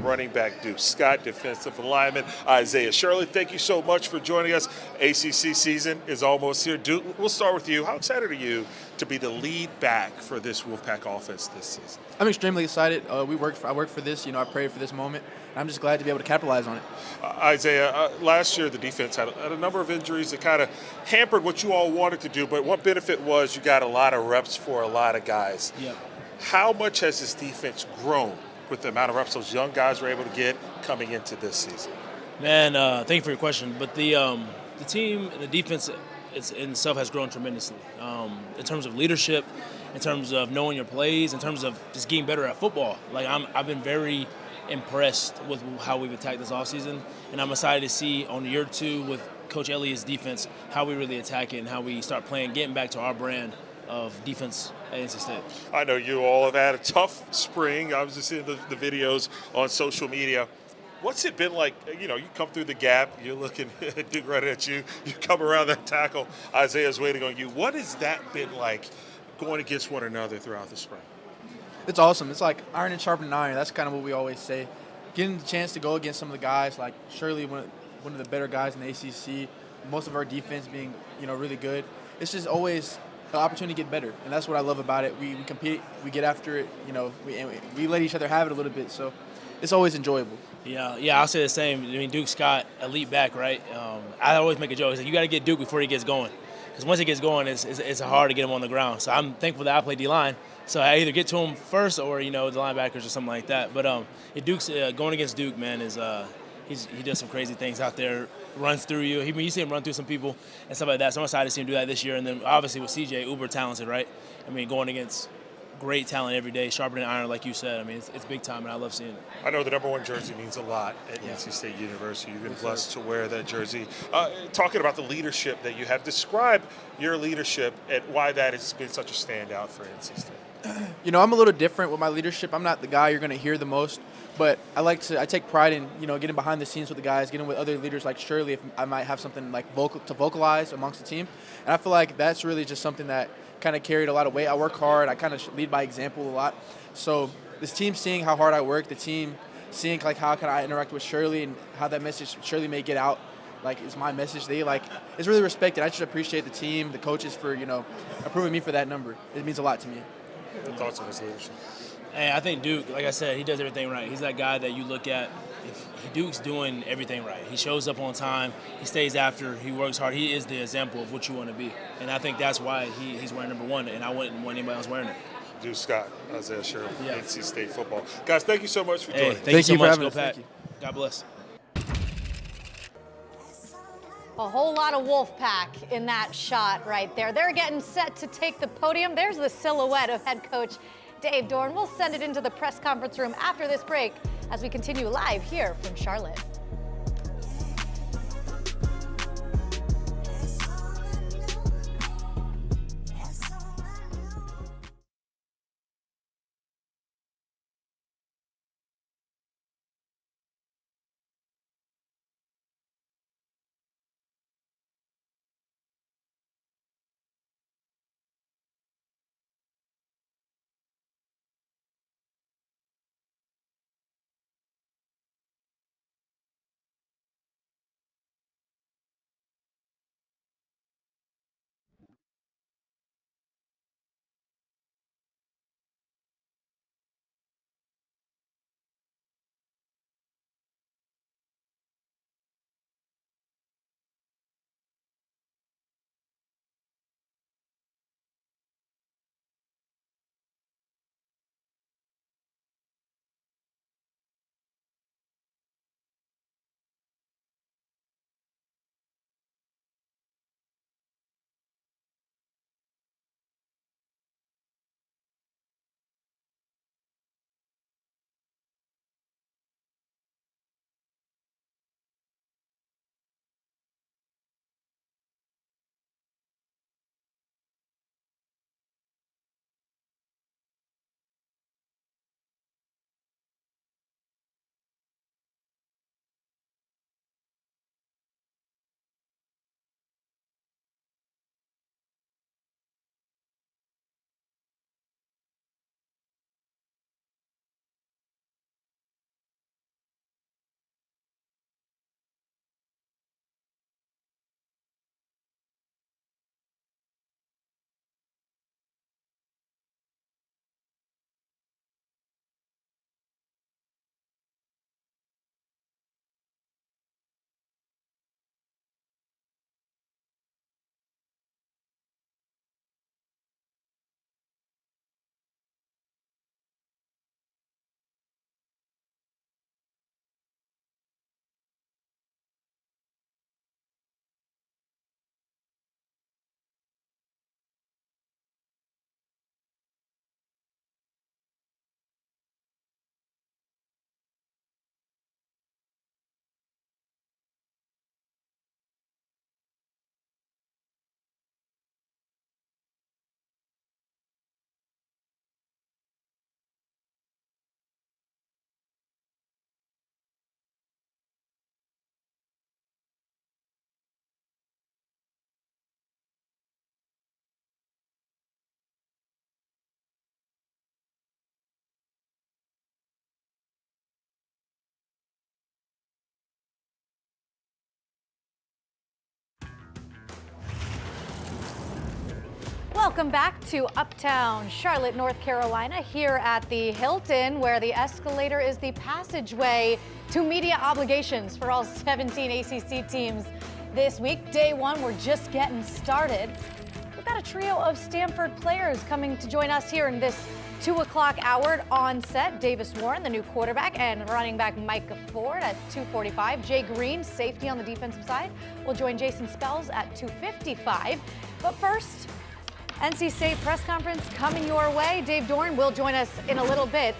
running back Duke Scott, defensive lineman Isaiah Shirley. Thank you so much for joining us. ACC season is almost here. Duke, we'll start with you. How excited are you to be the lead back for this Wolfpack offense this season? I'm extremely excited. I worked for this. I prayed for this moment. And I'm just glad to be able to capitalize on it. Isaiah, last year the defense had a number of injuries that kind of hampered what you all wanted to do, but one benefit was you got a lot of reps for a lot of guys. Yep. How much has this defense grown with the amount of reps those young guys were able to get coming into this season? Man, thank you for your question. But the team, the defense in itself has grown tremendously in terms of leadership, in terms of knowing your plays, in terms of just getting better at football. Like I've been very impressed with how we've attacked this offseason, and I'm excited to see on year 2 with Coach Elliott's defense how we really attack it and how we start playing, getting back to our brand of defense at NC State. I know you all have had a tough spring. I was just seeing the videos on social media. What's it been like? You come through the gap, you're looking Duke right at you, you come around that tackle, Isaiah's waiting on you. What has that been like going against one another throughout the spring? It's awesome. It's like iron and sharpening iron. That's kind of what we always say. Getting the chance to go against some of the guys, like Shirley, one of the better guys in the ACC, most of our defense being, really good. It's just always an opportunity to get better, and that's what I love about it. We compete, we get after it, we let each other have it a little bit, so it's always enjoyable. Yeah, I'll say the same. I mean, Duke Scott, elite back, right? I always make a joke. I say, you got to get Duke before he gets going, because once he gets going, it's hard to get him on the ground. So I'm thankful that I play D-line, so I either get to him first or, the linebackers or something like that. But Duke's going against Duke, man, is he does some crazy things out there, runs through you. You see him run through some people and stuff like that. So I'm excited to see him do that this year. And then obviously with CJ, uber talented, right? I mean, going against great talent every day, sharpening iron, like you said. I mean, it's big time, and I love seeing it. I know the number 1 jersey means a lot at NC State University. You've been blessed to wear that jersey. Talking about the leadership that you have, describe your leadership and why that has been such a standout for NC State. I'm a little different with my leadership. I'm not the guy you're going to hear the most, but I take pride in, getting behind the scenes with the guys, getting with other leaders like Shirley if I might have something like to vocalize amongst the team. And I feel like that's really just something that kind of carried a lot of weight. I work hard. I kind of lead by example a lot. So this team seeing how hard I work, the team seeing like how can I interact with Shirley and how that message Shirley may get out, like is my message. It's really respected. I just appreciate the team, the coaches for approving me for that number. It means a lot to me. What thoughts on his leadership? Hey, I think Duke, like I said, he does everything right. He's that guy that you look at. If Duke's doing everything right. He shows up on time. He stays after. He works hard. He is the example of what you want to be. And I think that's why he's wearing number 1, and I wouldn't want anybody else wearing it. Duke Scott, Isaiah Shirley, NC State football. Guys, thank you so much for joining. Thank you so much. having Go us. Pat. Thank you. God bless. A whole lot of Wolfpack in that shot right there. They're getting set to take the podium. There's the silhouette of head coach Dave Dorn. We'll send it into the press conference room after this break as we continue live here from Charlotte. Welcome back to Uptown Charlotte, North Carolina, here at the Hilton, where the escalator is the passageway to media obligations for all 17 ACC teams this week. Day one, we're just getting started. We've got a trio of Stanford players coming to join us here in this 2 o'clock hour on set. Davis Warren, the new quarterback, and running back Micah Ford at 2:45. Jay Green, safety on the defensive side, will join Jason Spells at 2:55. But first, NC State press conference coming your way. Dave Dorn will join us in a little bit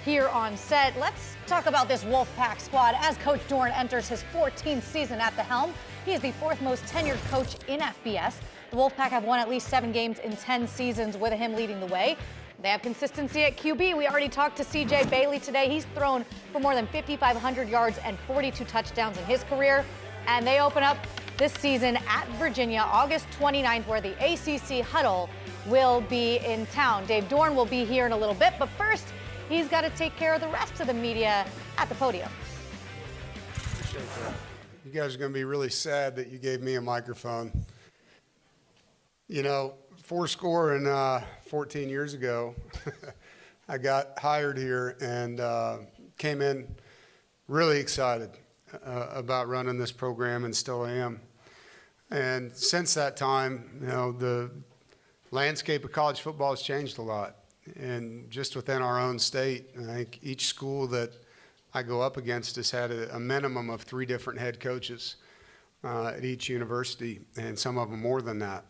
here on set. Let's talk about this Wolfpack squad as Coach Dorn enters his 14th season at the helm. He is the 4th most tenured coach in FBS. The Wolfpack have won at least 7 games in 10 seasons with him leading the way. They have consistency at QB. We already talked to CJ Bailey today. He's thrown for more than 5,500 yards and 42 touchdowns in his career. And they open up this season at Virginia, August 29th, where the ACC huddle will be in town. Dave Dorn will be here in a little bit, but first, he's got to take care of the rest of the media at the podium. Appreciate that. You guys are going to be really sad that you gave me a microphone. You know, 14 years ago, I got hired here and came in really excited about running this program, and still am. And since that time, you know, the landscape of college football has changed a lot. And just within our own state, I think each school that I go up against has had a minimum of 3 different head coaches at each university, and some of them more than that.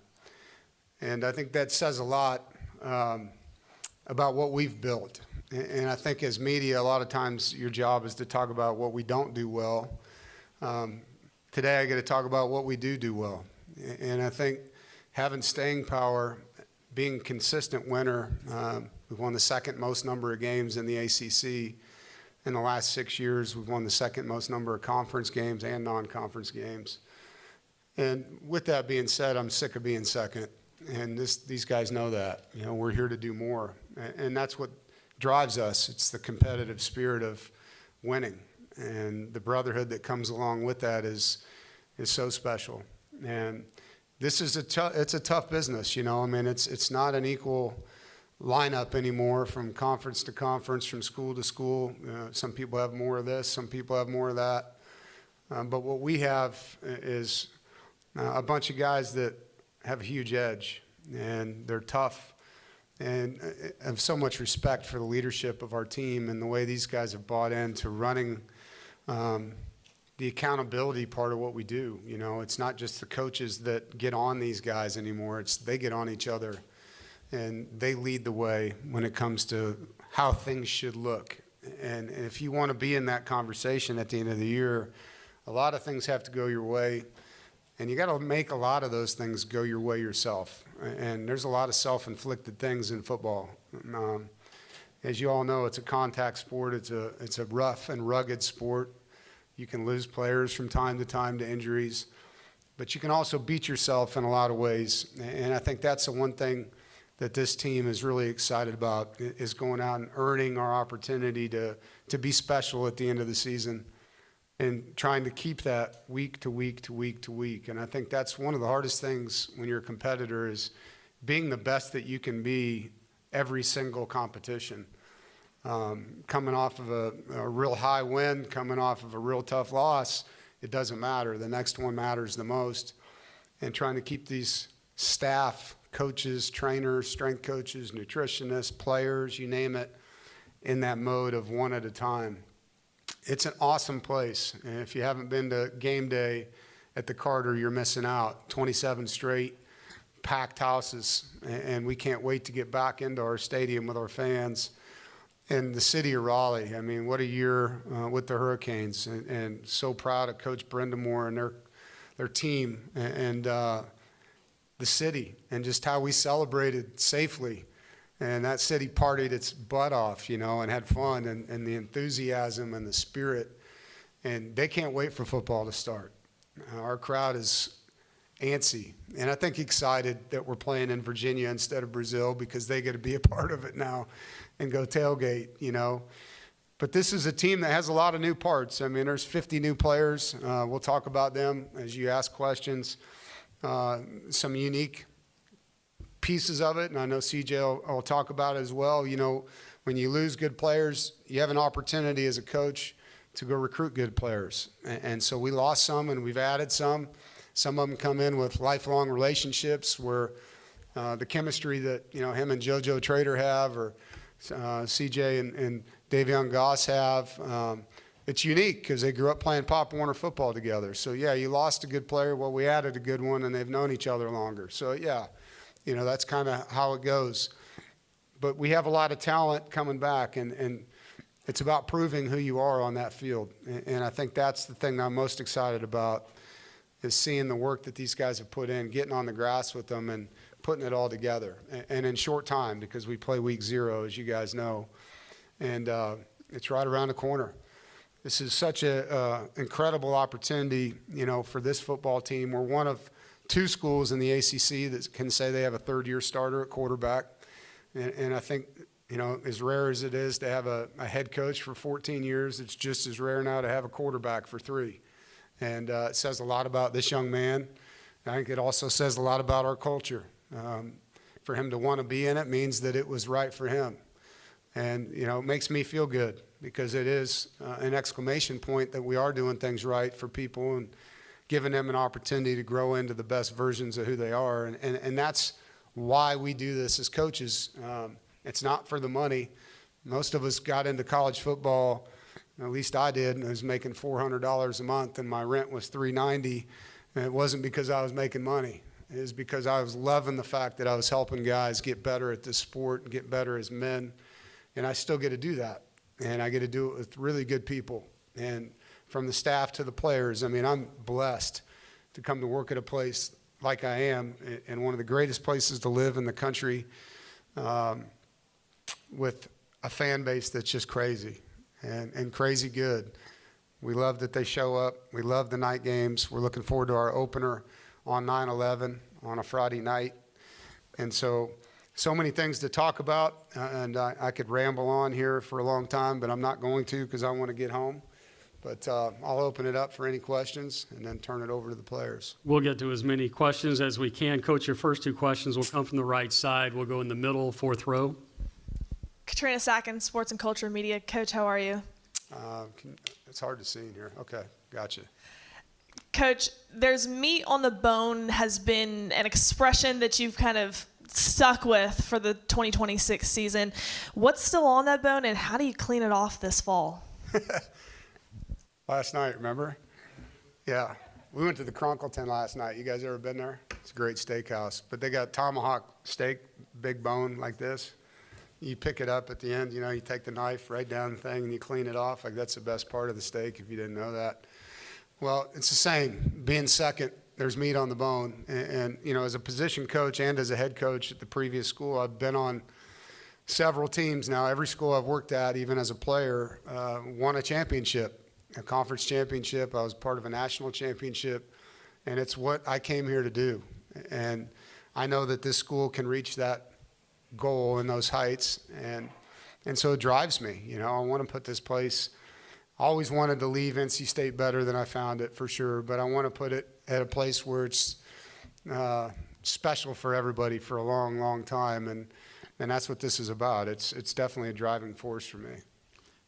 And I think that says a lot about what we've built. And I think as media, a lot of times your job is to talk about what we don't do well. Today I get to talk about what we do well. And I think having staying power, being a consistent winner, we've won the 2nd most number of games in the ACC. In the last 6 years, we've won the 2nd most number of conference games and non-conference games. And with that being said, I'm sick of being second. And these guys know that. You know, we're here to do more. And that's what drives us. It's the competitive spirit of winning. And the brotherhood that comes along with that is so special. And this is it's a tough business, you know. I mean, it's not an equal lineup anymore from conference to conference, from school to school. Some people have more of this, some people have more of that. But what we have is a bunch of guys that have a huge edge, and they're tough, and I have so much respect for the leadership of our team and the way these guys have bought into running the accountability part of what we do. You know, it's not just the coaches that get on these guys anymore. They get on each other, and they lead the way when it comes to how things should look. And if you want to be in that conversation at the end of the year, a lot of things have to go your way. And you got to make a lot of those things go your way yourself. And there's a lot of self-inflicted things in football. As you all know, it's a contact sport. It's a rough and rugged sport. You can lose players from time to injuries. But you can also beat yourself in a lot of ways. And I think that's the one thing that this team is really excited about, is going out and earning our opportunity to be special at the end of the season, and trying to keep that week to week to week to week. And I think that's one of the hardest things when you're a competitor, is being the best that you can be every single competition. Coming off of a real high win, coming off of a real tough loss, it doesn't matter. The next one matters the most. And trying to keep these staff, coaches, trainers, strength coaches, nutritionists, players, you name it, in that mode of one at a time. It's an awesome place. And if you haven't been to game day at the Carter, you're missing out. 27 straight packed houses, and we can't wait to get back into our stadium with our fans. And the city of Raleigh, I mean, what a year with the Hurricanes, and so proud of Coach Brendamore and their team, and the city, and just how we celebrated safely. And that city partied its butt off, you know, and had fun, and the enthusiasm and the spirit. And they can't wait for football to start. Our crowd is antsy, and I think excited that we're playing in Virginia instead of Brazil, because they get to be a part of it now and go tailgate, you know. But this is a team that has a lot of new parts. I mean, there's 50 new players. We'll talk about them as you ask questions. Some unique pieces of it, and I know CJ will talk about it as well. You know, when you lose good players, you have an opportunity as a coach to go recruit good players. And so we lost some and we've added some. Some of them come in with lifelong relationships where the chemistry that, you know, him and JoJo Trader have, or CJ and Davion Goss have, it's unique because they grew up playing Pop Warner football together. So, yeah, you lost a good player. Well, we added a good one, and they've known each other longer. So, yeah, you know, that's kind of how it goes. But we have a lot of talent coming back, and it's about proving who you are on that field. And I think that's the thing that I'm most excited about, is seeing the work that these guys have put in, getting on the grass with them and putting it all together. And in short time, because we play week 0, as you guys know. And it's right around the corner. This is such an incredible opportunity, you know, for this football team. We're one of 2 schools in the ACC that can say they have a third-year starter at quarterback. And I think, you know, as rare as it is to have a head coach for 14 years, it's just as rare now to have a quarterback for 3. And it says a lot about this young man. I think it also says a lot about our culture. For him to want to be in it means that it was right for him. And, you know, it makes me feel good because it is an exclamation point that we are doing things right for people and giving them an opportunity to grow into the best versions of who they are. And that's why we do this as coaches. It's not for the money. Most of us got into college football, at least I did, and I was making $400 a month, and my rent was $390. And it wasn't because I was making money. It was because I was loving the fact that I was helping guys get better at this sport and get better as men. And I still get to do that. And I get to do it with really good people. And from the staff to the players, I mean, I'm blessed to come to work at a place like I am, in one of the greatest places to live in the country, with a fan base that's just crazy and crazy good. We love that they show up. We love the night games. We're looking forward to our opener on 9/11 on a Friday night. And so many things to talk about, and I could ramble on here for a long time, but I'm not going to because I want to get home. But I'll open it up for any questions and then turn it over to the players. We'll get to as many questions as we can. Coach, your first 2 questions will come from the right side. We'll go in the middle, 4th row. Katrina Sackins, Sports and Culture Media. Coach, how are you? It's hard to see in here. Okay, gotcha. Coach, there's meat on the bone has been an expression that you've kind of stuck with for the 2026 season. What's still on that bone, and how do you clean it off this fall? Last night, remember? Yeah. We went to the Cronkleton last night. You guys ever been there? It's a great steakhouse. But they got tomahawk steak, big bone like this. You pick it up at the end, you know, you take the knife right down the thing and you clean it off. Like, that's the best part of the steak if you didn't know that. Well, it's the same. Being second, there's meat on the bone. And you know, as a position coach and as a head coach at the previous school, I've been on several teams now. Every school I've worked at, even as a player, won a championship. A conference championship. I was part of a national championship, and it's what I came here to do. And I know that this school can reach that goal and those heights, and so it drives me. You know, I want to put this place. I always wanted to leave NC State better than I found it, for sure, but I want to put it at a place where it's special for everybody for a long, long time, and that's what this is about. It's definitely a driving force for me.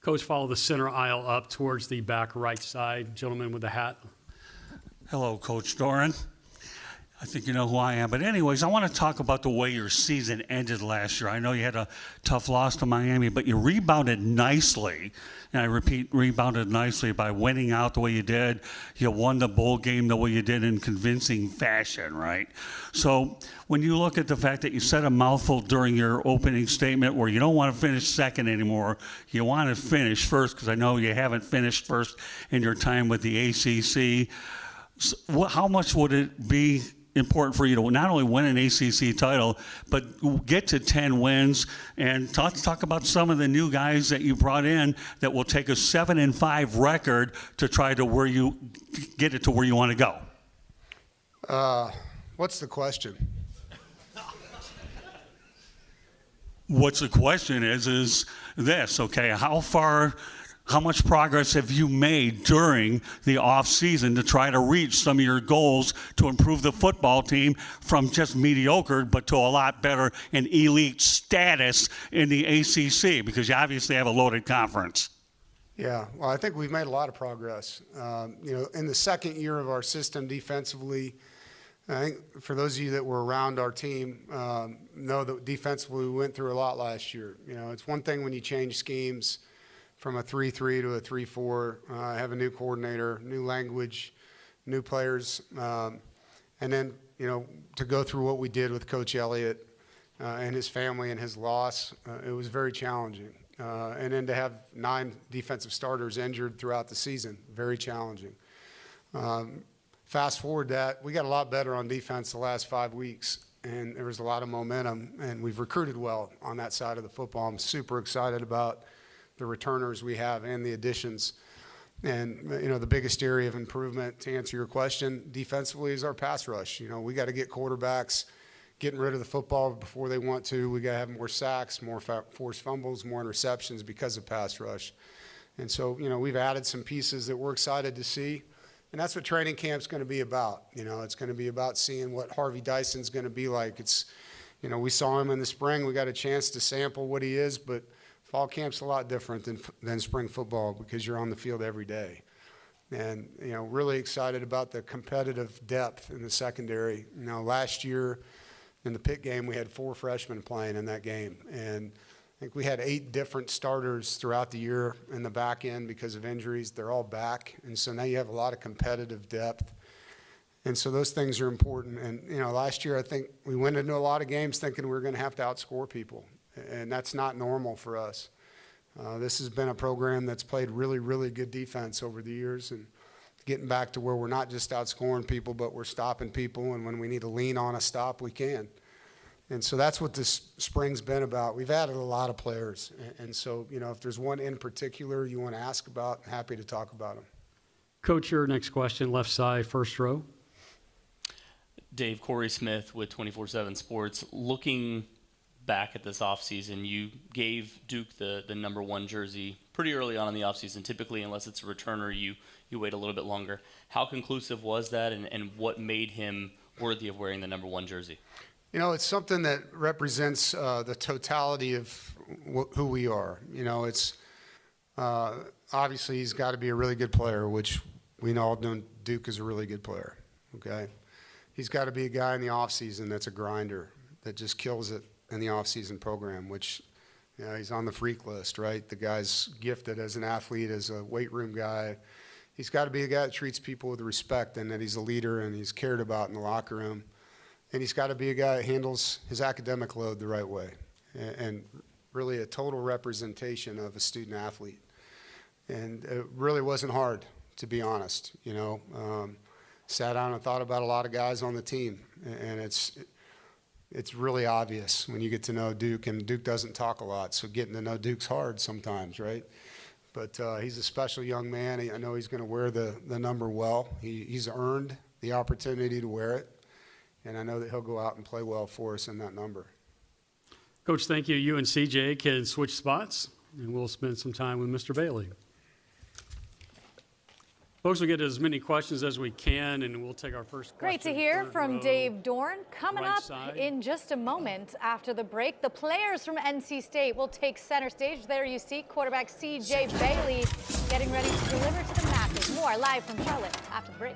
Coach, follow the center aisle up towards the back right side. Gentleman with the hat. Hello, Coach Doran. I think you know who I am. But anyways, I want to talk about the way your season ended last year. I know you had a tough loss to Miami, but you rebounded nicely. And I repeat, rebounded nicely by winning out the way you did. You won the bowl game the way you did in convincing fashion, right? So when you look at the fact that you said a mouthful during your opening statement where you don't want to finish second anymore, you want to finish first, because I know you haven't finished first in your time with the ACC. So how much would it be important for you to not only win an ACC title, but get to 10 wins, and talk about some of the new guys that you brought in that will take a 7-5 record to try to get it to where you want to go? What's the question? What's the question is this, okay, how far How much progress have you made during the off season to try to reach some of your goals to improve the football team from just mediocre but to a lot better and elite status in the ACC, because you obviously have a loaded conference? Yeah, well, I think we've made a lot of progress. In the second year of our system defensively, I think for those of you that were around our team, know that defensively we went through a lot last year. It's one thing when you change schemes from a 3-3 to a 3-4, have a new coordinator, new language, new players, and then, to go through what we did with Coach Elliott and his family and his loss, it was very challenging. And then to have 9 defensive starters injured throughout the season, very challenging. Fast forward that, we got a lot better on defense the last 5 weeks, and there was a lot of momentum, and we've recruited well on that side of the football. I'm super excited about the returners we have and the additions. And, the biggest area of improvement, to answer your question, defensively is our pass rush. We got to get quarterbacks getting rid of the football before they want to. We got to have more sacks, more forced fumbles, more interceptions because of pass rush. And so, we've added some pieces that we're excited to see. And that's what training camp's going to be about. It's going to be about seeing what Harvey Dyson's going to be like. We saw him in the spring. We got a chance to sample what he is, but fall camp's a lot different than spring football because you're on the field every day. And, really excited about the competitive depth in the secondary. Last year in the Pitt game, we had 4 freshmen playing in that game. And I think we had 8 different starters throughout the year in the back end because of injuries. They're all back. And so now you have a lot of competitive depth. And so those things are important. And, last year I think we went into a lot of games thinking we were going to have to outscore people. And that's not normal for us. This has been a program that's played really, really good defense over the years, and getting back to where we're not just outscoring people, but we're stopping people, and when we need to lean on a stop, we can. And so that's what this spring's been about. We've added a lot of players, and so, if there's one in particular you want to ask about, I'm happy to talk about them. Coach, your next question, left side, first row. Dave, Corey Smith with 24/7 Sports. Looking back at this offseason, you gave Duke the number 1 jersey pretty early on in the offseason. Typically, unless it's a returner, you wait a little bit longer. How conclusive was that, and what made him worthy of wearing the number 1 jersey? It's something that represents the totality of who we are. It's obviously he's got to be a really good player, which we all know Duke is a really good player, okay? He's got to be a guy in the offseason that's a grinder, that just kills it in the off-season program, which, he's on the freak list, right? The guy's gifted as an athlete, as a weight room guy. He's got to be a guy that treats people with respect and that he's a leader and he's cared about in the locker room. And he's got to be a guy that handles his academic load the right way and really a total representation of a student athlete. And it really wasn't hard, to be honest. Sat down and thought about a lot of guys on the team, and it's really obvious when you get to know Duke, and Duke doesn't talk a lot, so getting to know Duke's hard sometimes, right? But he's a special young man. I know he's going to wear the number well. He's earned the opportunity to wear it, and I know that he'll go out and play well for us in that number. Coach, thank you. You and CJ can switch spots, and we'll spend some time with Mr. Bailey. Folks, we'll get as many questions as we can, and we'll take our first question. Great to hear from Dave Dorn. Coming right up side. in just a moment after the break, the players from NC State will take center stage. There you see quarterback CJ Bailey getting ready to deliver to the masses. More live from Charlotte after the break.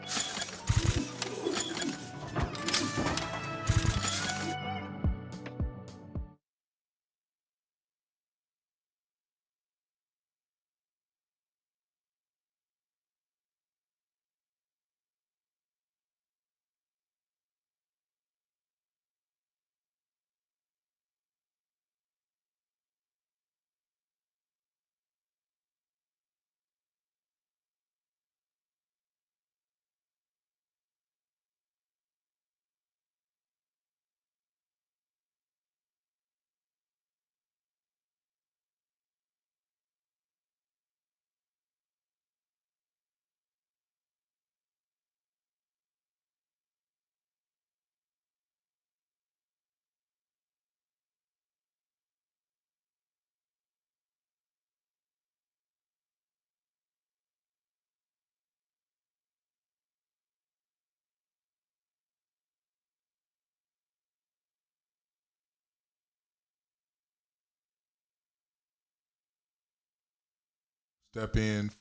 step in.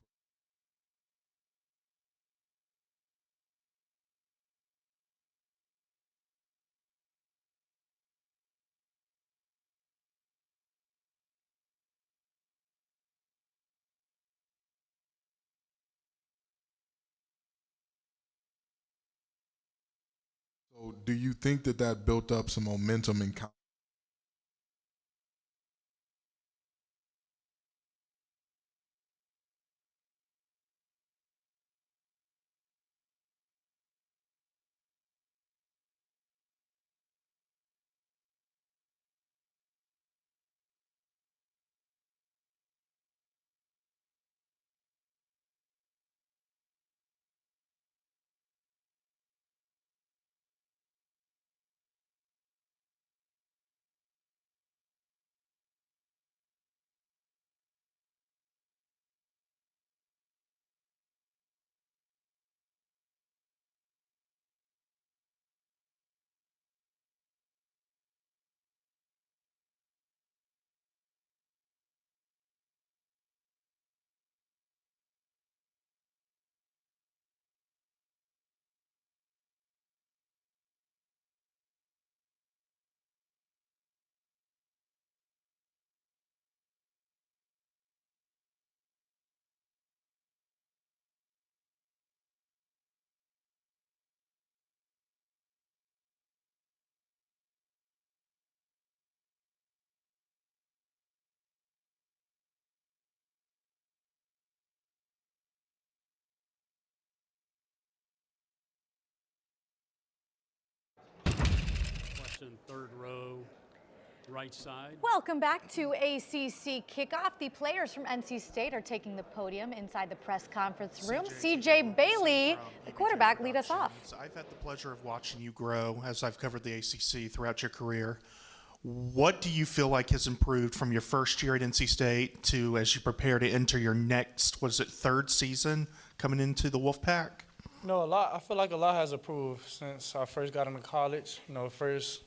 So do you think that built up some momentum and confidence? Question, third row, right side. Welcome back to ACC Kickoff. The players from NC State are taking the podium inside the press conference room. CJ Bailey, the quarterback, lead us off. I've had the pleasure of watching you grow as I've covered the ACC throughout your career. What do you feel like has improved from your first year at NC State to as you prepare to enter your next, third season coming into the Wolfpack? A lot. I feel like a lot has improved since I first got into college. First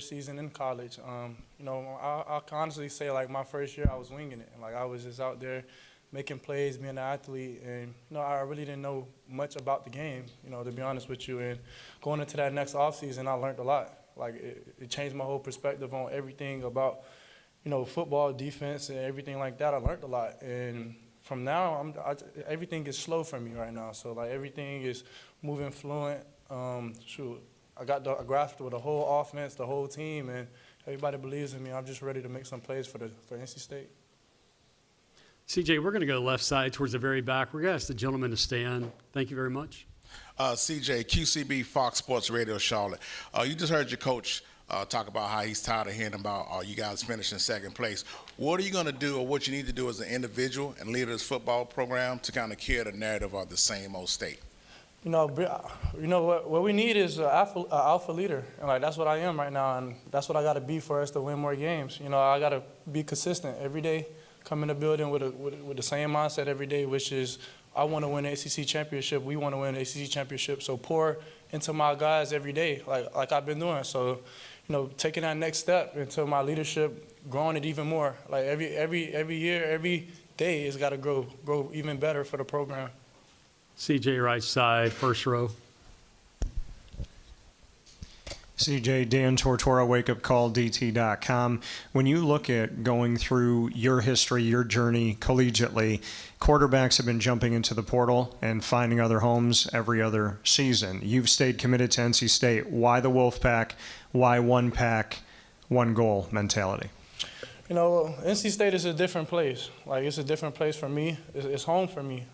season in college. I can honestly say like my first year I was winging it. Like I was just out there making plays, being an athlete, and I really didn't know much about the game. To be honest with you, and going into that next offseason, I learned a lot. Like it changed my whole perspective on everything about football, defense, and everything like that. I learned a lot, and from now, everything is slow for me right now. So like everything is moving fluent. I got a grasp with the whole offense, the whole team, and everybody believes in me. I'm just ready to make some plays for NC State. CJ, we're going to go left side towards the very back. We're going to ask the gentleman to stand. Thank you very much. CJ, QCB, Fox Sports Radio, Charlotte. You just heard your coach talk about how he's tired of hearing about you guys finishing second place. What are you going to do, or what you need to do as an individual and leader of this football program to kind of carry the narrative of the same old state? What we need is an alpha leader, and like that's what I am right now, and that's what I got to be for us to win more games. I got to be consistent every day, come in the building with the same mindset every day, which is I want to win the ACC championship. We want to win the ACC championship. So pour into my guys every day, like I've been doing. So, taking that next step into my leadership, growing it even more. Like every year, every day, it's got to grow even better for the program. CJ, right side, first row. CJ, Dan Tortora, wakeupcalldt.com. When you look at going through your history, your journey collegiately, quarterbacks have been jumping into the portal and finding other homes every other season. You've stayed committed to NC State. Why the Wolfpack? Why one pack, one goal mentality? NC State is a different place. Like, it's a different place for me. It's home for me.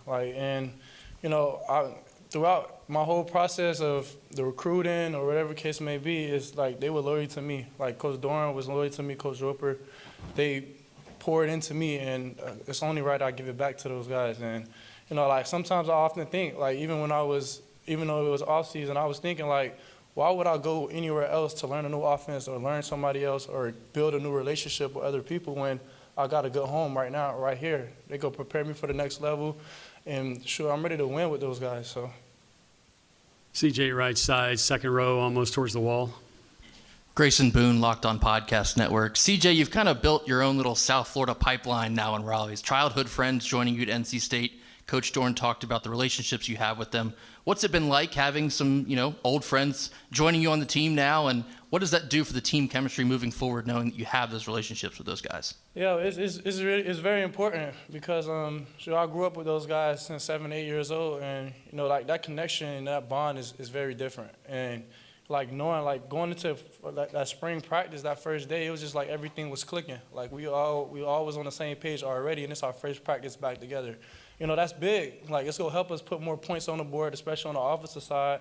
Throughout my whole process of the recruiting or whatever case may be, it's like they were loyal to me. Like Coach Doran was loyal to me, Coach Roper. They poured into me, and it's only right I give it back to those guys. And sometimes I often think, even though it was off season, I was thinking why would I go anywhere else to learn a new offense or learn somebody else or build a new relationship with other people when I got a good home right now, right here. They go prepare me for the next level, and sure, I'm ready to win with those guys. So. CJ, right side, second row, almost towards the wall. Grayson Boone, Locked On Podcast Network. CJ, you've kind of built your own little South Florida pipeline now in Raleigh. Childhood friends joining you at NC State. Coach Dorn talked about the relationships you have with them. What's it been like having some, old friends joining you on the team now, and what does that do for the team chemistry moving forward, knowing that you have those relationships with those guys? Yeah, it's very important because I grew up with those guys since 7, 8 years old, and like that connection and that bond is very different. And like knowing, like going into that spring practice that first day, it was just like everything was clicking. Like we all was on the same page already, and it's our first practice back together. That's big. Like it's gonna help us put more points on the board, especially on the offensive side.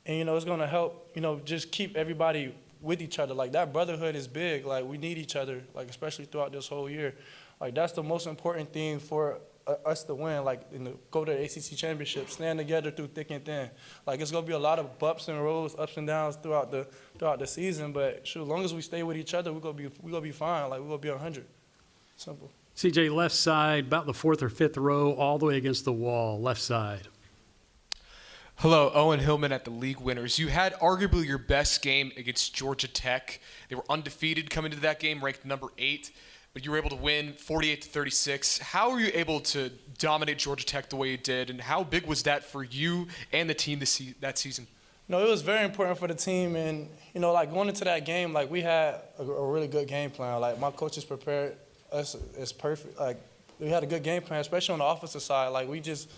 And it's gonna help, just keep everybody with each other. Like that brotherhood is big. Like we need each other, like especially throughout this whole year. Like that's the most important thing for us to win, like go to the ACC championship, stand together through thick and thin. Like it's gonna be a lot of bumps and rolls, ups and downs throughout the season. But shoot, as long as we stay with each other, we're gonna be fine. Like we're gonna be 100. Simple. CJ, left side, about the 4th or 5th row, all the way against the wall, left side. Hello, Owen Hillman at the League Winners. You had arguably your best game against Georgia Tech. They were undefeated coming into that game, ranked number 8, but you were able to win 48-36. How were you able to dominate Georgia Tech the way you did, and how big was that for you and the team that season? No, it was very important for the team, and like going into that game, like we had a really good game plan. Like my coaches prepared us is perfect. Like we had a good game plan, especially on the offensive side. Like we just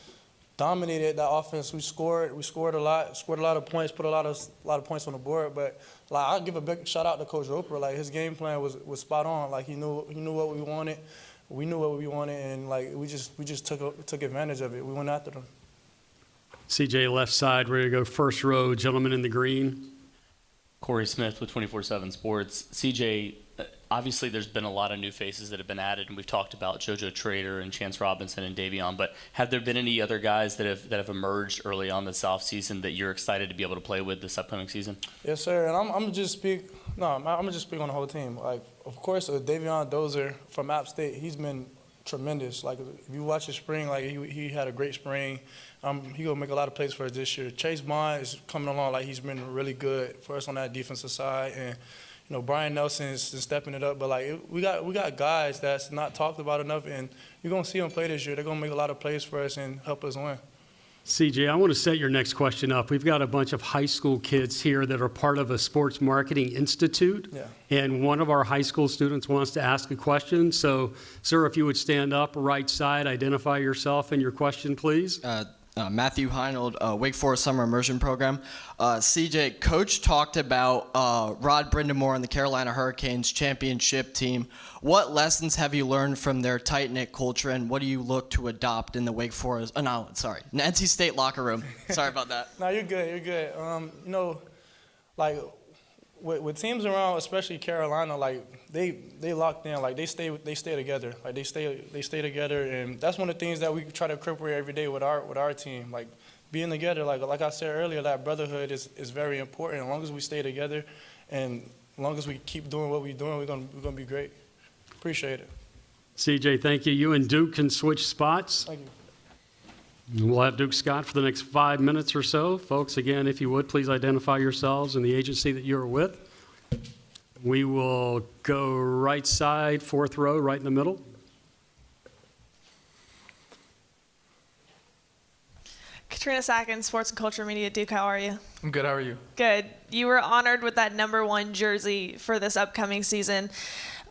dominated that offense. We scored a lot of points, put a lot of points on the board. But like I'll give a big shout out to Coach Roper. Like his game plan was spot on. Like he knew what we wanted. We knew what we wanted, and like we just took advantage of it. We went after them. CJ, left side, ready to go first row, gentleman in the green. Corey Smith with 24/7 Sports. CJ, obviously there's been a lot of new faces that have been added, and we've talked about JoJo Trader and Chance Robinson and Davion, but have there been any other guys that have emerged early on this offseason that you're excited to be able to play with this upcoming season? Yes, sir, and I'm gonna just speak on the whole team. Like, of course, Davion Dozier from App State, he's been tremendous. Like, if you watch his spring, like he had a great spring. He gonna make a lot of plays for us this year. Chase Bond is coming along like he's been really good for us on that defensive side, and Brian Nelson is stepping it up. But like we got guys that's not talked about enough, and you're gonna see them play this year. They're gonna make a lot of plays for us and help us win. CJ, I want to set your next question up. We've got a bunch of high school kids here that are part of a sports marketing institute. Yeah. And one of our high school students wants to ask a question. So, sir, if you would stand up, right side, identify yourself and your question, please. Matthew Heinold, Wake Forest Summer Immersion Program. CJ, Coach talked about Rod Brindamore and the Carolina Hurricanes championship team. What lessons have you learned from their tight-knit culture, and what do you look to adopt in the Wake Forest, NC State locker room? Sorry about that. No, you're good. Like with teams around, especially Carolina, like they locked in, like they stay together, like they stay together, and that's one of the things that we try to incorporate every day with our team, like being together. Like I said earlier, that brotherhood is very important. As long as we stay together, and as long as we keep doing what we're doing, we're gonna be great. Appreciate it. CJ, thank you. You and Duke can switch spots. Thank you. We'll have Duke Scott for the next 5 minutes or so. Folks, again, if you would, please identify yourselves and the agency that you're with. We will go right side, 4th row, right in the middle. Katrina Sackins, Sports and Culture Media. Duke, how are you? I'm good. How are you? Good. You were honored with that #1 jersey for this upcoming season.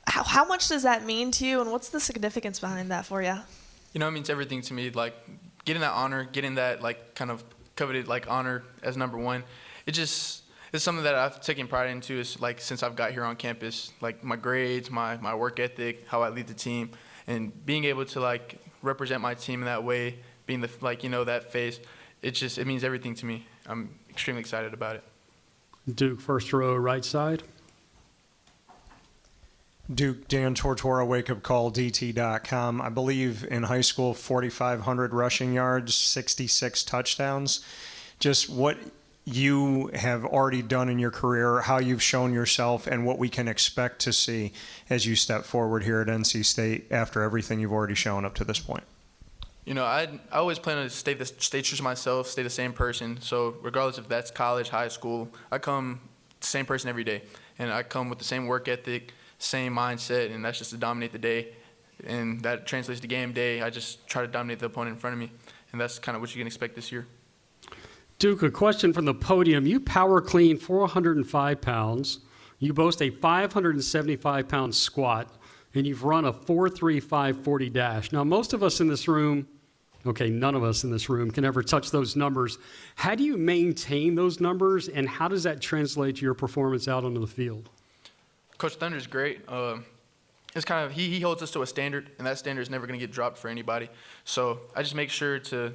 How much does that mean to you, and what's the significance behind that for you? It means everything to me. Like getting that honor, getting that kind of coveted honor as #1. It's something that I've taken pride into. Is since I've got here on campus, my grades, my work ethic, how I lead the team, and being able to represent my team in that way, being the that face. It means everything to me. I'm extremely excited about it. Duke, 1st row, right side. Duke, Dan Tortora, wakeupcalldt.com. I believe in high school, 4,500 rushing yards, 66 touchdowns. Just what you have already done in your career, how you've shown yourself, and what we can expect to see as you step forward here at NC State after everything you've already shown up to this point. I always plan to stay true to myself, stay the same person. So regardless if that's college, high school, I come the same person every day. and I come with the same work ethic, same mindset, and that's just to dominate the day. And that translates to game day. I just try to dominate the opponent in front of me, and that's kind of what you can expect this year. Duke, a question from the podium. You power clean 405 pounds. You boast a 575-pound squat, and you've run a 4.35 dash. Now, most of us in this room, okay, none of us in this room can ever touch those numbers. How do you maintain those numbers, and how does that translate to your performance out onto the field? Coach Thunder is great. It's kind of he holds us to a standard, and that standard is never going to get dropped for anybody. So I just make sure to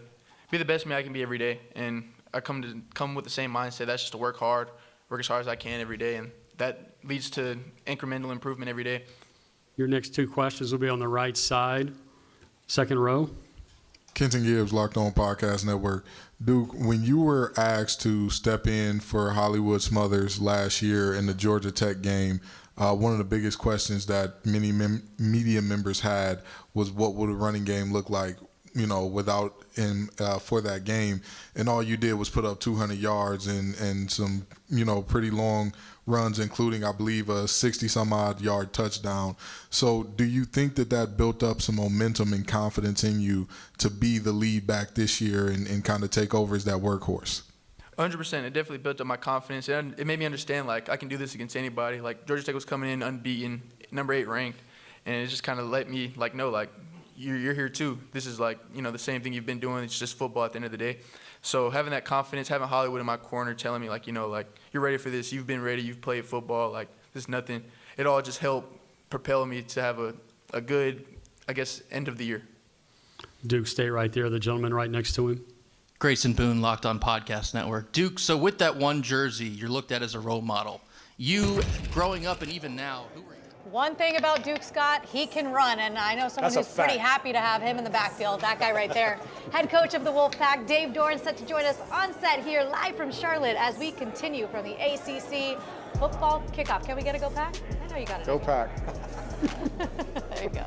be the best me I can be every day, and I come with the same mindset. That's just to work hard, work as hard as I can every day, and that leads to incremental improvement every day. Your next two questions will be on the right side, second row. Kenton Gibbs, Locked On Podcast Network. Duke, when you were asked to step in for Hollywood Smothers last year in the Georgia Tech game, one of the biggest questions that many media members had was what would a running game look like, without him for that game. And all you did was put up 200 yards and some, pretty long runs, including, I believe, a 60-some-odd yard touchdown. So do you think that built up some momentum and confidence in you to be the lead back this year and kind of take over as that workhorse? 100%. It definitely built up my confidence. And it made me understand, I can do this against anybody. Georgia Tech was coming in unbeaten, number 8 ranked. And it just kind of let me, know, you're here too. This is, the same thing you've been doing. It's just football at the end of the day. So having that confidence, having Hollywood in my corner telling me, you're ready for this. You've been ready. You've played football. This is nothing. It all just helped propel me to have a good, end of the year. Duke, stay right there. The gentleman right next to him. Grayson Boone, Locked On Podcast Network. Duke, so with that one jersey, you're looked at as a role model. You, growing up and even now, who are you? One thing about Duke Scott, he can run, and I know someone who's pretty happy to have him in the backfield. That guy right there. Head coach of the Wolfpack, Dave Doran, set to join us on set here live from Charlotte as we continue from the ACC football kickoff. Can we get a Go Pack? I know you got it. Go Pack. There you go.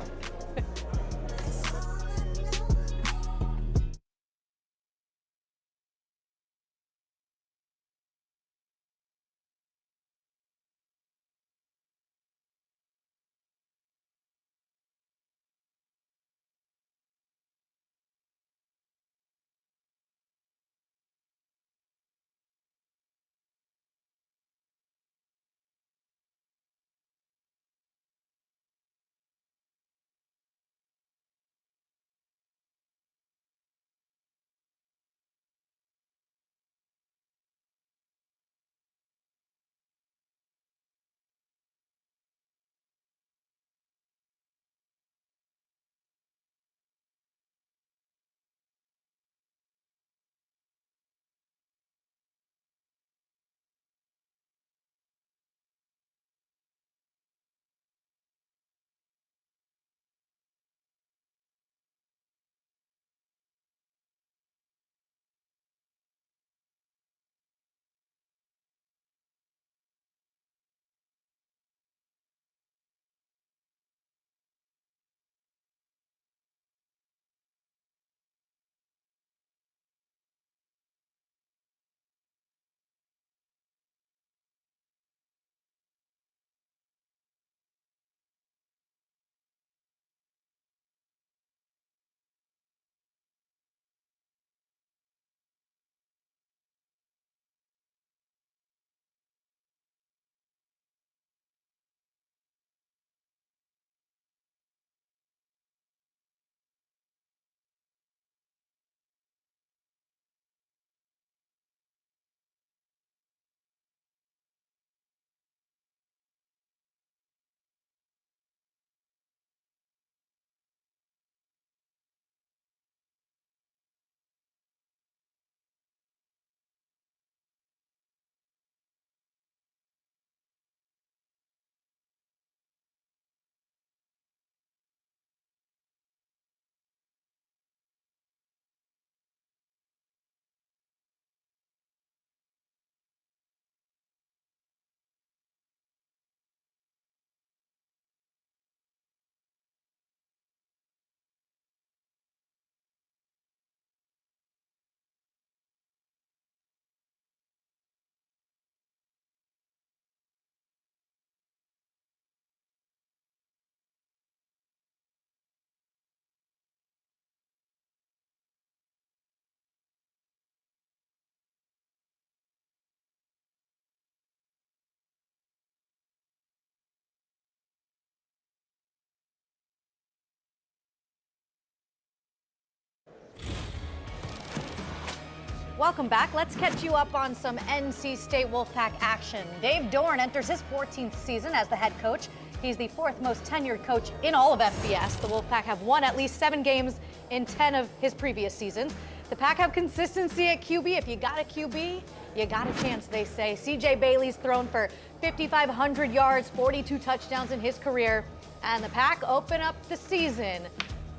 Welcome back. Let's catch you up on some NC State Wolfpack action. Dave Dorn enters his 14th season as the head coach. He's the 4th most tenured coach in all of FBS. The Wolfpack have won at least 7 games in 10 of his previous seasons. The Pack have consistency at QB. If you got a QB, you got a chance, they say. CJ Bailey's thrown for 5,500 yards, 42 touchdowns in his career. And the Pack open up the season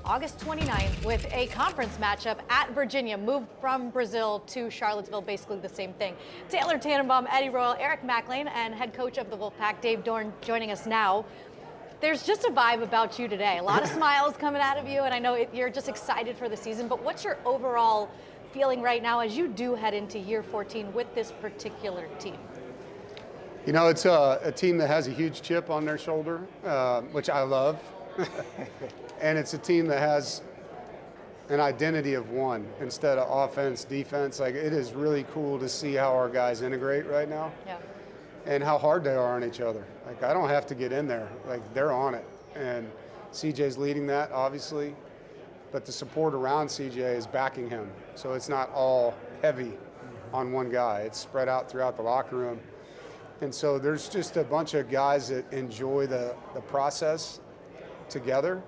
August 29th with a conference matchup at Virginia, moved from Brazil to Charlottesville, basically the same thing. Taylor Tannenbaum, Eddie Royal, Eric McLean, and head coach of the Wolfpack, Dave Dorn, joining us now. There's just a vibe about you today. A lot of smiles coming out of you, and I know you're just excited for the season, but what's your overall feeling right now as you do head into year 14 with this particular team? You know, it's a team that has a huge chip on their shoulder, which I love. And it's a team that has an identity of one instead of offense, defense. Like, it is really cool to see how our guys integrate right now. Yeah. And how hard they are on each other. Like, I don't have to get in there. Like, they're on it. And CJ's leading that, obviously. But the support around CJ is backing him. So it's not all heavy on one guy. It's spread out throughout the locker room. And so there's just a bunch of guys that enjoy the process together.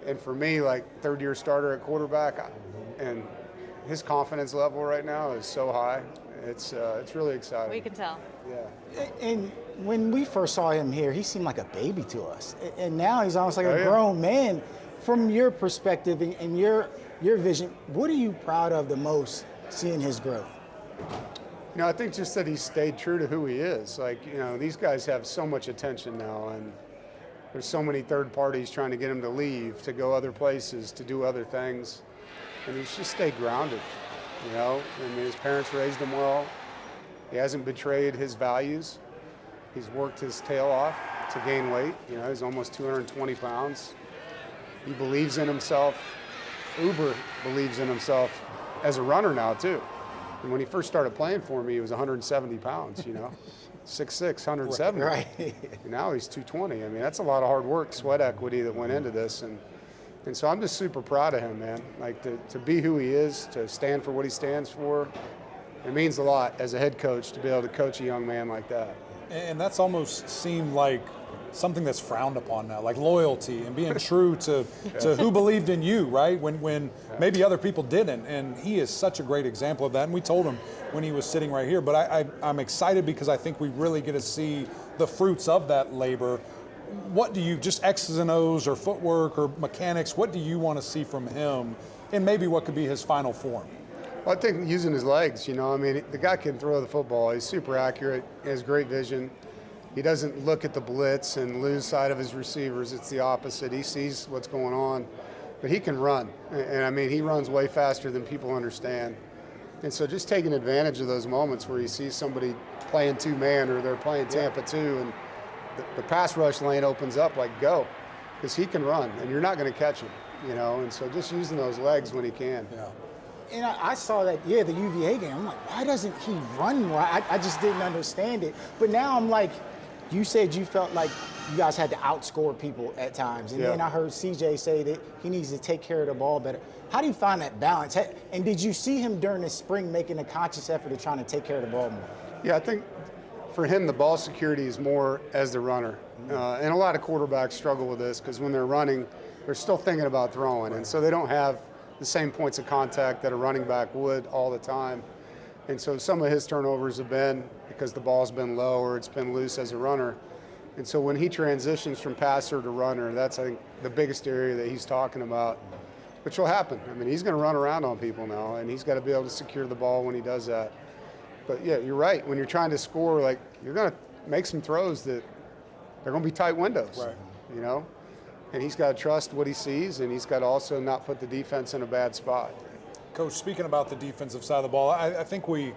And for me, like, third-year starter at quarterback, and his confidence level right now is so high. It's really exciting. We can tell. Yeah. And when we first saw him here, he seemed like a baby to us. And now he's almost like a grown man. From your perspective and your vision, what are you proud of the most seeing his growth? You know, I think just that he stayed true to who he is. Like, you know, these guys have so much attention now, and there's so many third parties trying to get him to leave, to go other places, to do other things. And he's just stayed grounded, you know? I mean, his parents raised him well. He hasn't betrayed his values. He's worked his tail off to gain weight. You know, he's almost 220 pounds. He believes in himself. Uber believes in himself as a runner now, too. And when he first started playing for me, he was 170 pounds, you know? 6'6", 170. Right. And now he's 220. I mean, that's a lot of hard work, sweat equity that went into this. And so I'm just super proud of him, man. Like, to be who he is, to stand for what he stands for, it means a lot as a head coach to be able to coach a young man like that. And that's almost seemed like something that's frowned upon now, like loyalty and being true to who believed in you, right? When maybe other people didn't. And he is such a great example of that. And we told him when he was sitting right here. But I'm excited because I think we really get to see the fruits of that labor. What do you, just X's and O's or footwork or mechanics, what do you want to see from him and maybe what could be his final form? Well, I think using his legs, you know, I mean, the guy can throw the football. He's super accurate. He has great vision. He doesn't look at the blitz and lose sight of his receivers. It's the opposite. He sees what's going on, but he can run. And I mean, he runs way faster than people understand. And so just taking advantage of those moments where you see somebody playing two-man or they're playing Tampa 2 and the pass rush lane opens up, like, go, because he can run and you're not going to catch him, you know. And so just using those legs when he can. Yeah. And I saw that, the UVA game. I'm like, why doesn't he run more? I just didn't understand it. But now I'm like, you said you felt like you guys had to outscore people at times. And then I heard CJ say that he needs to take care of the ball better. How do you find that balance? And did you see him during the spring making a conscious effort of trying to take care of the ball more? Yeah, I think for him, the ball security is more as the runner. And a lot of quarterbacks struggle with this because when they're running, they're still thinking about throwing. And so they don't have the same points of contact that a running back would all the time. And so some of his turnovers have been because the ball's been low or it's been loose as a runner. And so when he transitions from passer to runner, that's, I think, the biggest area that he's talking about, which will happen. I mean, he's going to run around on people now, and he's got to be able to secure the ball when he does that. But, yeah, you're right. When you're trying to score, like, you're going to make some throws that they're going to be tight windows, you know? And he's got to trust what he sees, and he's got to also not put the defense in a bad spot. Coach, speaking about the defensive side of the ball, I think we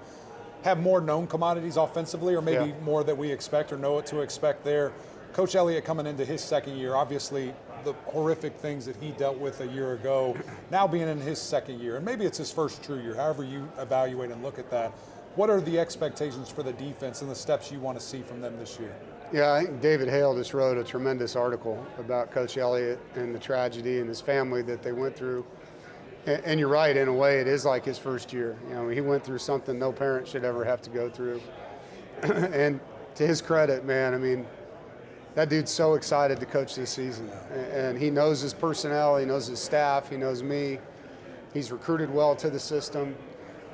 have more known commodities offensively, or maybe more that we expect or know what to expect there. Coach Elliott coming into his second year, obviously the horrific things that he dealt with a year ago, now being in his second year, and maybe it's his first true year, however you evaluate and look at that. What are the expectations for the defense and the steps you want to see from them this year? Yeah, I think David Hale just wrote a tremendous article about Coach Elliott and the tragedy and his family that they went through. And you're right, in a way, it is like his first year. You know, he went through something no parent should ever have to go through. And to his credit, man, I mean, that dude's so excited to coach this season. And he knows his personnel, he knows his staff, he knows me. He's recruited well to the system.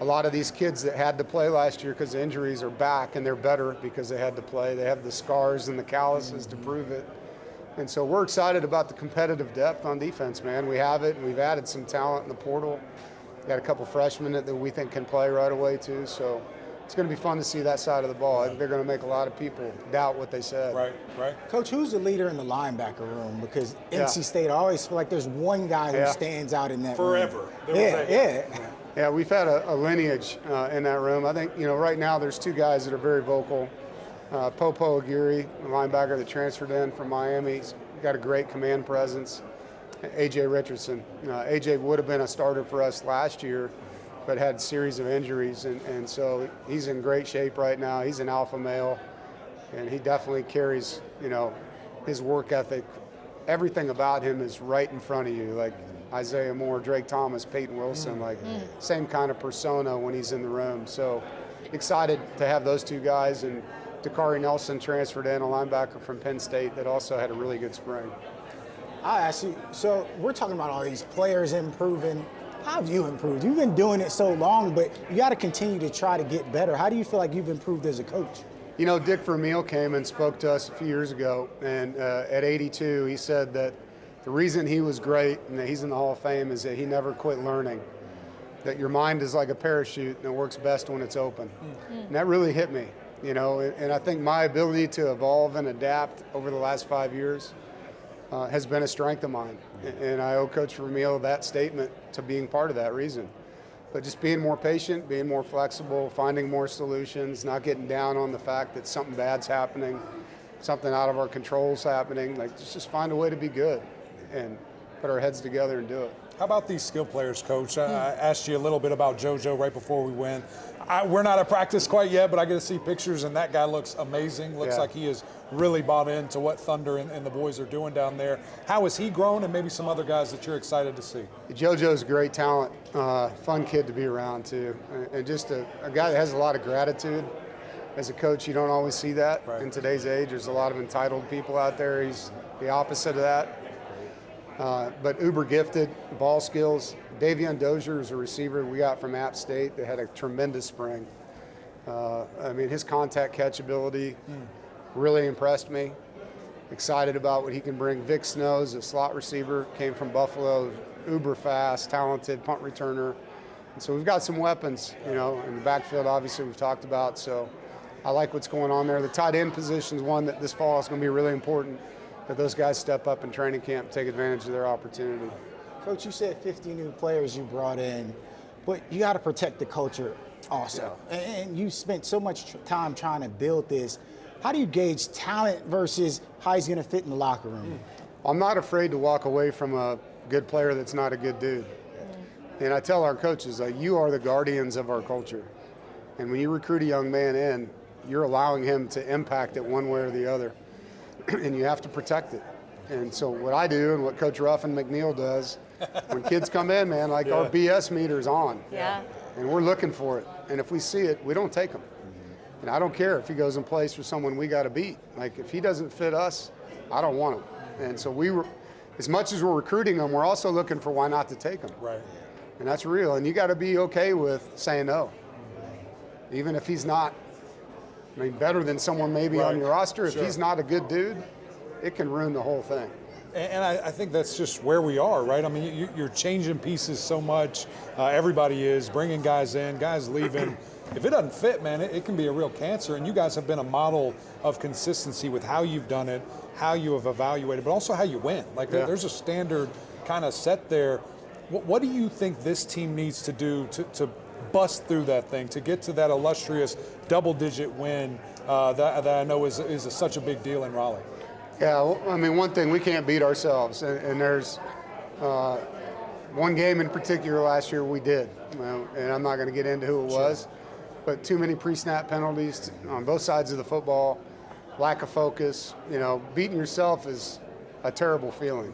A lot of these kids that had to play last year because of injuries are back, and they're better because they had to play. They have the scars and the calluses to prove it. And so we're excited about the competitive depth on defense, man. We have it, and we've added some talent in the portal. Got a couple freshmen that we think can play right away, too. So it's going to be fun to see that side of the ball. I think they're going to make a lot of people doubt what they said. Right. Coach, who's the leader in the linebacker room? Because NC State, I always feel like there's one guy who stands out in that forever. room. Yeah, we've had a lineage in that room. I think, right now there's two guys that are very vocal. Popo Aguirre, the linebacker that transferred in from Miami, he's got a great command presence. A.J. Richardson. A.J. would have been a starter for us last year, but had a series of injuries, and so he's in great shape right now. He's an alpha male, and he definitely carries, his work ethic. Everything about him is right in front of you, like Isaiah Moore, Drake Thomas, Peyton Wilson, same kind of persona when he's in the room. So excited to have those two guys, and Dakari Nelson transferred in, a linebacker from Penn State that also had a really good spring. I ask you, so we're talking about all these players improving. How have you improved? You've been doing it so long, but you got to continue to try to get better. How do you feel like you've improved as a coach? Dick Vermeil came and spoke to us a few years ago, and at 82, he said that the reason he was great and that he's in the Hall of Fame is that he never quit learning, that your mind is like a parachute and it works best when it's open. And that really hit me, and I think my ability to evolve and adapt over the last 5 years has been a strength of mine. And I owe Coach Vermeil that statement to being part of that reason. But just being more patient, being more flexible, finding more solutions, not getting down on the fact that something bad's happening, something out of our control is happening. Just find a way to be good and put our heads together and do it. How about these skill players, Coach? I asked you a little bit about JoJo right before we went. We're not at practice quite yet, but I get to see pictures, and that guy looks amazing. Looks like he is really bought into what Thunder and the boys are doing down there. How has he grown, and maybe some other guys that you're excited to see? JoJo's a great talent, fun kid to be around, too, and just a guy that has a lot of gratitude. As a coach, you don't always see that in today's age. There's a lot of entitled people out there. He's the opposite of that. But uber gifted, ball skills. Davion Dozier is a receiver we got from App State that had a tremendous spring. His contact catch ability really impressed me. Excited about what he can bring. Vic Snows, a slot receiver, came from Buffalo, uber fast, talented punt returner. And so we've got some weapons, in the backfield, obviously, we've talked about. So I like what's going on there. The tight end position is one that this fall is going to be really important, that those guys step up in training camp and take advantage of their opportunity. Coach, you said 50 new players you brought in, but you got to protect the culture also. Yeah. And you spent so much time trying to build this. How do you gauge talent versus how he's going to fit in the locker room? I'm not afraid to walk away from a good player that's not a good dude. And I tell our coaches, you are the guardians of our culture. And when you recruit a young man in, you're allowing him to impact it one way or the other. And you have to protect it. And so what I do and what Coach Ruff and McNeil does, when kids come in, man, our BS meter's on. Yeah. And we're looking for it. And if we see it, we don't take him. And I don't care if he goes and plays for someone we got to beat. If he doesn't fit us, I don't want him. And so as much as we're recruiting him, we're also looking for why not to take him. Right. And that's real. And you got to be okay with saying no. Even if he's not, better than someone maybe on your roster. If he's not a good dude, it can ruin the whole thing. And I think that's just where we are, right? You're changing pieces so much. Everybody is bringing guys in, guys leaving. If it doesn't fit, man, it can be a real cancer. And you guys have been a model of consistency with how you've done it, how you have evaluated, but also how you win. There's a standard kind of set there. What do you think this team needs to do to bust through that thing, to get to that illustrious double-digit win that I know is such a big deal in Raleigh? Yeah, one thing, we can't beat ourselves. And there's one game in particular last year we did. And I'm not going to get into who it was. But too many pre-snap penalties on both sides of the football, lack of focus. Beating yourself is a terrible feeling.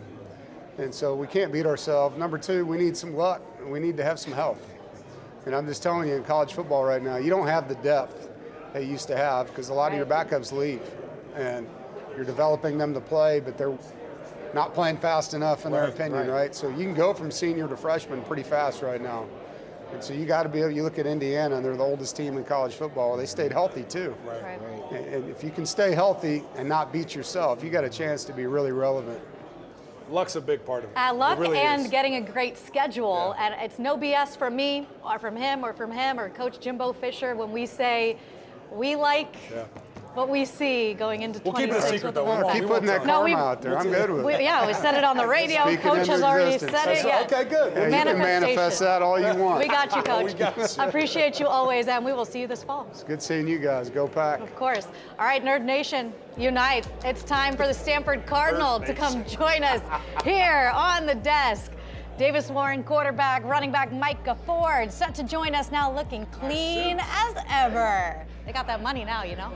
And so we can't beat ourselves. Number two, we need some luck. We need to have some health. And I'm just telling you, in college football right now, you don't have the depth they used to have because a lot of your backups leave. And you're developing them to play, but they're not playing fast enough in their opinion, right? So you can go from senior to freshman pretty fast right now. And so you got to be able, you look at Indiana, and they're the oldest team in college football. They stayed healthy too. Right. And if you can stay healthy and not beat yourself, you got a chance to be really relevant. Luck's a big part of it. Luck It really and is. getting a great schedule. And it's no BS from me or from him or Coach Jimbo Fisher when we say we like what we see going into 26. We'll keep it a secret, though. Keep putting that karma out there. I'm good with it. We said it on the radio. Speaking Coach into has already existence. said it. Yeah. Okay, good. Yeah, you can manifest that all you want. We got you, Coach. We got you. Appreciate you always, and we will see you this fall. It's good seeing you guys. Go Pack. Of course. All right, Nerd Nation, unite. It's time for the Stanford Cardinal to come join us here on the desk. Davis Warren, quarterback, running back Micah Ford, set to join us now looking clean as ever. They got that money now, you know.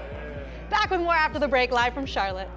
Back with more after the break, live from Charlotte.